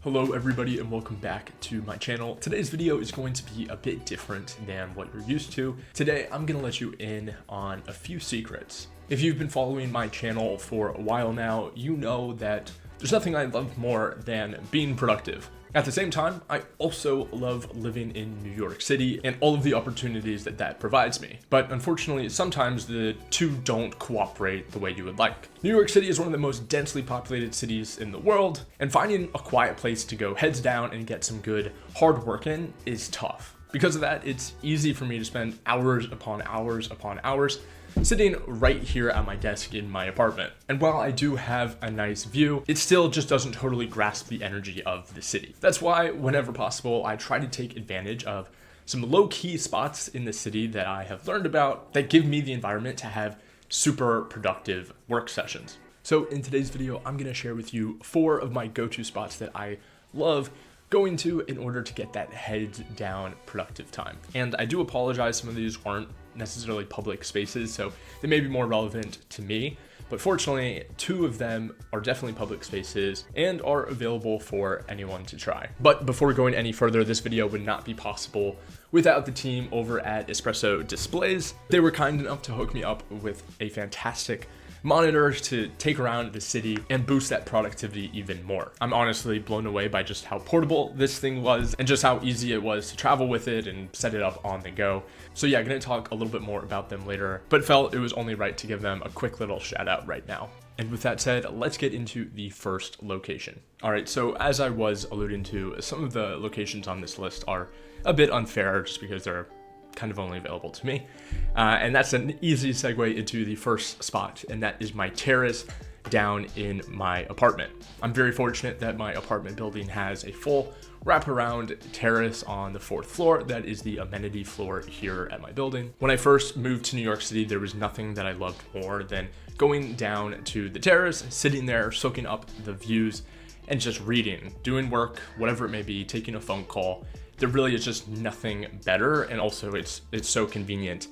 Hello everybody and welcome back to my channel. Today's video is going to be a bit different than what you're used to. Today I'm going to let you in on a few secrets. If you've been following my channel for a while now, you know that there's nothing I love more than being productive. At the same time, I also love living in New York City and all of the opportunities that provides me. But unfortunately, sometimes the two don't cooperate the way you would like. New York City is one of the most densely populated cities in the world, and finding a quiet place to go heads down and get some good hard work in is tough. Because of that, it's easy for me to spend hours upon hours upon hours sitting right here at my desk in my apartment. And while I do have a nice view, it still just doesn't totally grasp the energy of the city. That's why whenever possible, I try to take advantage of some low-key spots in the city that I have learned about that give me the environment to have super productive work sessions. So in today's video, I'm gonna share with you 4 of my go-to spots that I love going to in order to get that heads down productive time. And I do apologize, some of these aren't necessarily public spaces, so they may be more relevant to me, but fortunately 2 of them are definitely public spaces and are available for anyone to try. But before going any further, this video would not be possible without the team over at Espresso Displays. They were kind enough to hook me up with a fantastic monitor to take around the city and boost that productivity even more. I'm honestly blown away by just how portable this thing was and just how easy it was to travel with it and set it up on the go. So yeah, I'm gonna talk a little bit more about them later, but felt it was only right to give them a quick little shout out right now. And with that said, let's get into the first location. All right, so as I was alluding to, some of the locations on this list are a bit unfair just because they're kind of only available to me. And that's an easy segue into the first spot, and that is my terrace down in my apartment. I'm very fortunate that my apartment building has a full wraparound terrace on the 4th floor. That is the amenity floor here at my building. When I first moved to New York City, there was nothing that I loved more than going down to the terrace, sitting there, soaking up the views, and just reading, doing work, whatever it may be, taking a phone call. There really is just nothing better, and also it's so convenient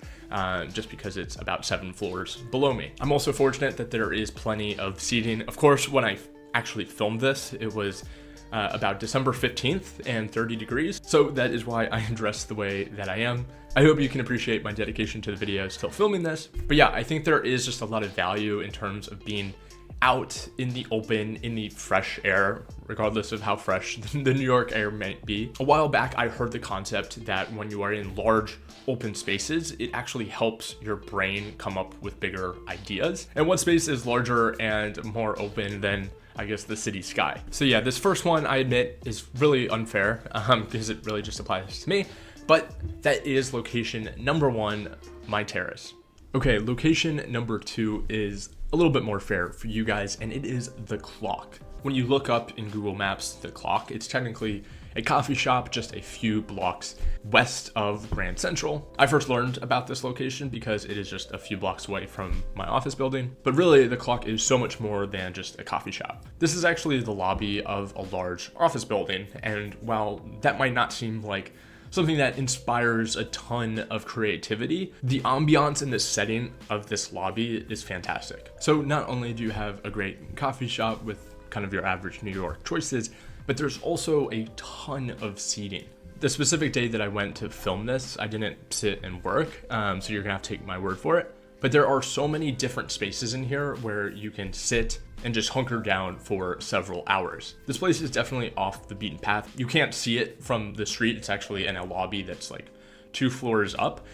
just because it's about 7 floors below me. I'm also fortunate that there is plenty of seating. Of course, when I actually filmed this, it was about December 15th and 30 degrees, so that is why I am dressed the way that I am. I hope you can appreciate my dedication to the video still filming this. But yeah, I think there is just a lot of value in terms of being out in the open, in the fresh air, regardless of how fresh the New York air might be. A while back, I heard the concept that when you are in large open spaces, it actually helps your brain come up with bigger ideas. And what space is larger and more open than, I guess, the city sky? So yeah, this first one, I admit, is really unfair because it really just applies to me, but that is location number 1, my terrace. Okay, location number 2 is a little bit more fair for you guys, and it is the Clock. When you look up in Google Maps, the Clock, it's technically a coffee shop just a few blocks west of Grand Central. I first learned about this location because it is just a few blocks away from my office building, but really the Clock is so much more than just a coffee shop. This is actually the lobby of a large office building, and while that might not seem like something that inspires a ton of creativity, the ambiance in the setting of this lobby is fantastic. So not only do you have a great coffee shop with kind of your average New York choices, but there's also a ton of seating. The specific day that I went to film this, I didn't sit and work, so you're gonna have to take my word for it. But there are so many different spaces in here where you can sit and just hunker down for several hours. This place is definitely off the beaten path. You can't see it from the street. It's actually in a lobby that's like 2 floors up.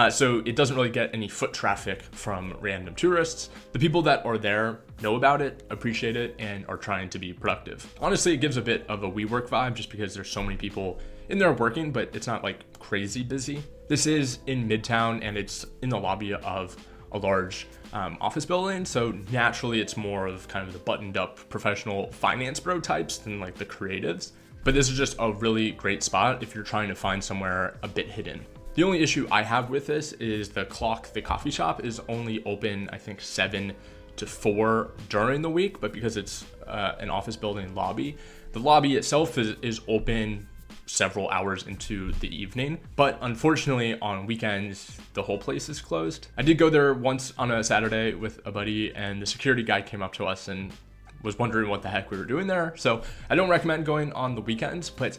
So it doesn't really get any foot traffic from random tourists. The people that are there know about it, appreciate it, and are trying to be productive. Honestly, it gives a bit of a WeWork vibe just because there's so many people in there working, but it's not like crazy busy. This is in Midtown, and it's in the lobby of a large office building, so naturally it's more of kind of the buttoned up professional finance bro types than like the creatives. But this is just a really great spot if you're trying to find somewhere a bit hidden. The only issue I have with this is the Clock, the coffee shop, is only open, I think, 7 to 4 during the week, but because it's an office building lobby, the lobby itself is open several hours into the evening, but unfortunately on weekends the whole place is closed. I did go there once on a Saturday with a buddy, and the security guy came up to us and was wondering what the heck we were doing there. So I don't recommend going on the weekends, but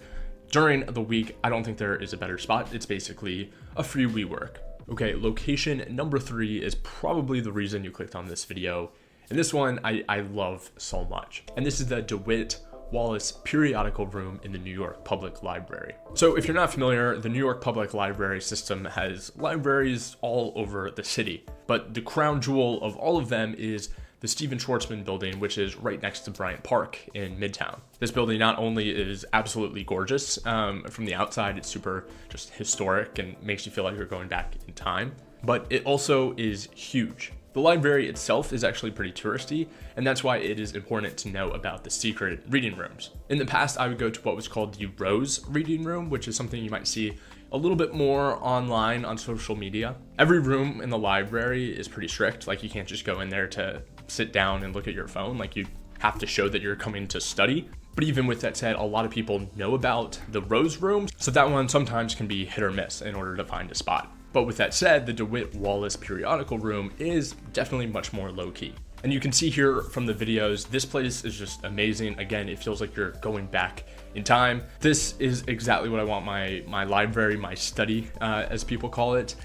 during the week, I don't think there is a better spot. It's basically a free WeWork. Okay, location number 3 is probably the reason you clicked on this video. And this one I love so much. And this is the DeWitt Wallace periodical room in the New York Public Library. So if you're not familiar, the New York Public Library system has libraries all over the city, but the crown jewel of all of them is the Stephen Schwarzman building, which is right next to Bryant Park in Midtown. This building not only is absolutely gorgeous, from the outside, it's super just historic and makes you feel like you're going back in time, but it also is huge. The library itself is actually pretty touristy, and that's why it is important to know about the secret reading rooms. In the past, I would go to what was called the Rose Reading Room, which is something you might see a little bit more online on social media. Every room in the library is pretty strict. Like, you can't just go in there to sit down and look at your phone. Like, you have to show that you're coming to study. But even with that said, a lot of people know about the Rose Rooms, so that one sometimes can be hit or miss in order to find a spot. But with that said, the DeWitt Wallace periodical room is definitely much more low-key. And you can see here from the videos, this place is just amazing. Again, it feels like you're going back in time. This is exactly what I want my library, my study, as people call it,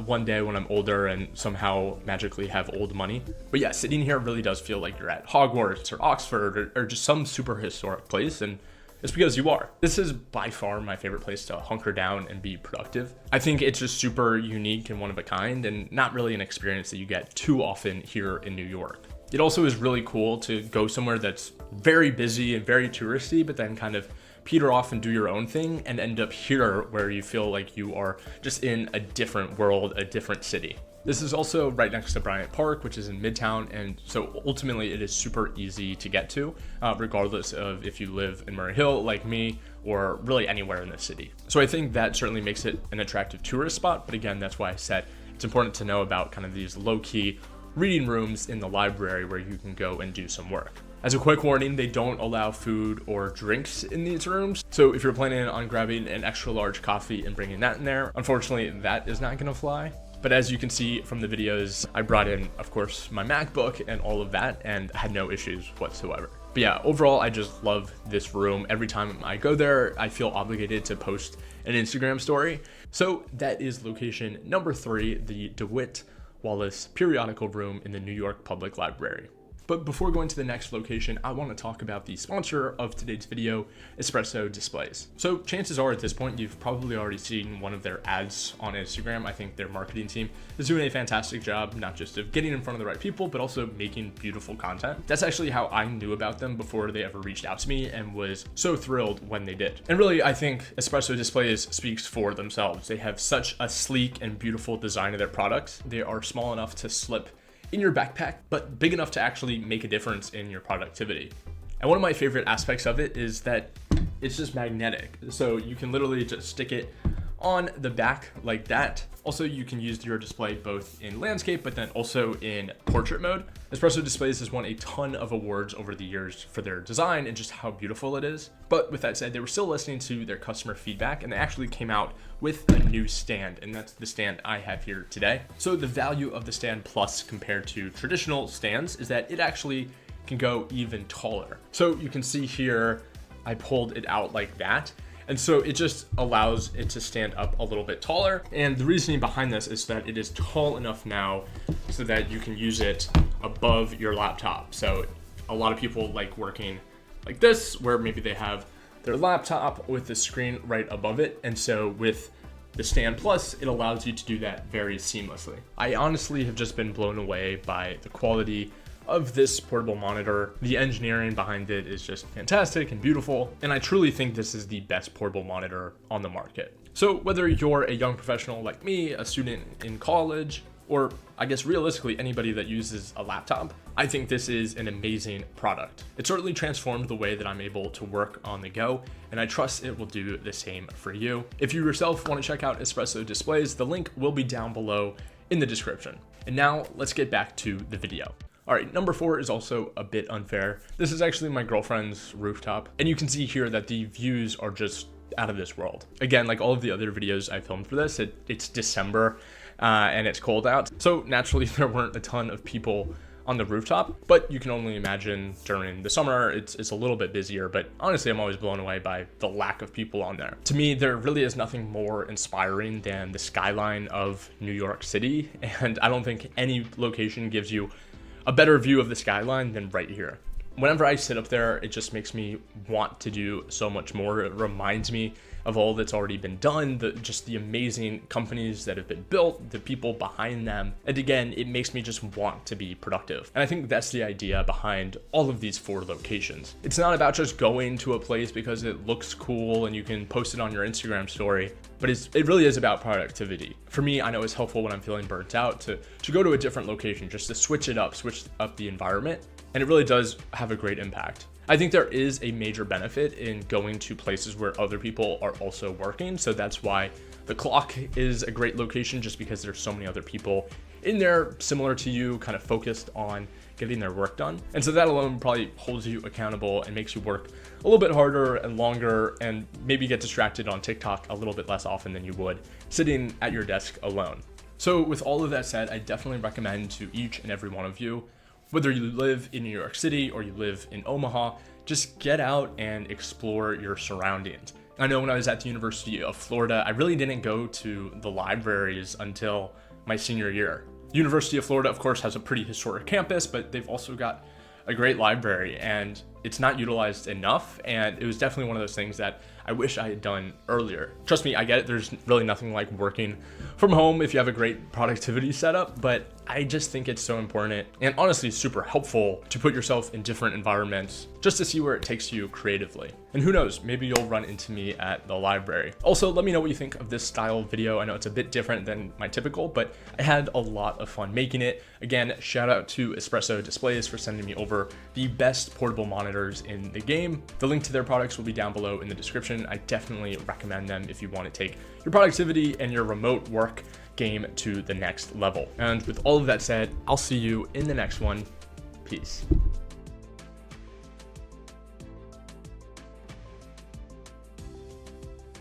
one day when I'm older and somehow magically have old money. But yeah, sitting here really does feel like you're at Hogwarts or Oxford or just some super historic place, and it's because you are. This is by far my favorite place to hunker down and be productive. I think it's just super unique and one of a kind, and not really an experience that you get too often here in New York. It also is really cool to go somewhere that's very busy and very touristy, but then kind of peter off and do your own thing and end up here where you feel like you are just in a different world, a different city. This is also right next to Bryant Park, which is in Midtown, and so ultimately it is super easy to get to, regardless of if you live in Murray Hill like me or really anywhere in the city. So I think that certainly makes it an attractive tourist spot, but again, that's why I said it's important to know about kind of these low-key reading rooms in the library where you can go and do some work. As a quick warning, they don't allow food or drinks in these rooms. So if you're planning on grabbing an extra large coffee and bringing that in there, unfortunately, that is not gonna fly. But as you can see from the videos, I brought in, of course, my MacBook and all of that and had no issues whatsoever. But yeah, overall, I just love this room. Every time I go there, I feel obligated to post an Instagram story. So that is location number 3, the DeWitt Wallace periodical room in the New York Public Library. But before going to the next location, I want to talk about the sponsor of today's video, Espresso Displays. So chances are at this point, you've probably already seen one of their ads on Instagram. I think their marketing team is doing a fantastic job, not just of getting in front of the right people, but also making beautiful content. That's actually how I knew about them before they ever reached out to me, and was so thrilled when they did. And really, I think Espresso Displays speaks for themselves. They have such a sleek and beautiful design of their products. They are small enough to slip in your backpack, but big enough to actually make a difference in your productivity. And one of my favorite aspects of it is that it's just magnetic. So you can literally just stick it on the back like that. Also, you can use your display both in landscape, but then also in portrait mode. Espresso Displays has won a ton of awards over the years for their design and just how beautiful it is. But with that said, they were still listening to their customer feedback, and they actually came out with a new stand, and that's the stand I have here today. So the value of the Stand Plus compared to traditional stands is that it actually can go even taller. So you can see here, I pulled it out like that. And so it just allows it to stand up a little bit taller. And the reasoning behind this is that it is tall enough now so that you can use it above your laptop. So a lot of people like working like this, where maybe they have their laptop with the screen right above it. And so with the Stand Plus, it allows you to do that very seamlessly. I honestly have just been blown away by the quality of this portable monitor. The engineering behind it is just fantastic and beautiful, and I truly think this is the best portable monitor on the market. So whether you're a young professional like me, a student in college, or I guess realistically anybody that uses a laptop, I think this is an amazing product. It certainly transformed the way that I'm able to work on the go, and I trust it will do the same for you. If you yourself want to check out Espresso Displays, the link will be down below in the description. And now let's get back to the video. All right, number 4 is also a bit unfair. This is actually my girlfriend's rooftop, and you can see here that the views are just out of this world. Again, like all of the other videos I filmed for this, it's December and it's cold out. So naturally there weren't a ton of people on the rooftop, but you can only imagine during the summer, it's a little bit busier, but honestly, I'm always blown away by the lack of people on there. To me, there really is nothing more inspiring than the skyline of New York City, and I don't think any location gives you a better view of the skyline than right here. Whenever I sit up there, it just makes me want to do so much more. It reminds me of all that's already been done, just the amazing companies that have been built, the people behind them. And again, it makes me just want to be productive. And I think that's the idea behind all of these 4 locations. It's not about just going to a place because it looks cool and you can post it on your Instagram story, but it really is about productivity. For me, I know it's helpful when I'm feeling burnt out to go to a different location, just to switch up the environment. And it really does have a great impact. I think there is a major benefit in going to places where other people are also working. So that's why the Clock is a great location, just because there's so many other people in there similar to you, kind of focused on getting their work done. And so that alone probably holds you accountable and makes you work a little bit harder and longer, and maybe get distracted on TikTok a little bit less often than you would sitting at your desk alone. So with all of that said, I definitely recommend to each and every one of you, whether you live in New York City or you live in Omaha, just get out and explore your surroundings. I know when I was at the University of Florida, I really didn't go to the libraries until my senior year. University of Florida, of course, has a pretty historic campus, but they've also got a great library, and it's not utilized enough. And it was definitely one of those things that I wish I had done earlier. Trust me, I get it. There's really nothing like working from home if you have a great productivity setup, but I just think it's so important and honestly super helpful to put yourself in different environments just to see where it takes you creatively. And who knows, maybe you'll run into me at the library. Also, let me know what you think of this style of video. I know it's a bit different than my typical, but I had a lot of fun making it. Again, shout out to Espresso Displays for sending me over the best portable monitors in the game. The link to their products will be down below in the description. I definitely recommend them if you want to take your productivity and your remote work game to the next level. And with all of that said, I'll see you in the next one. Peace.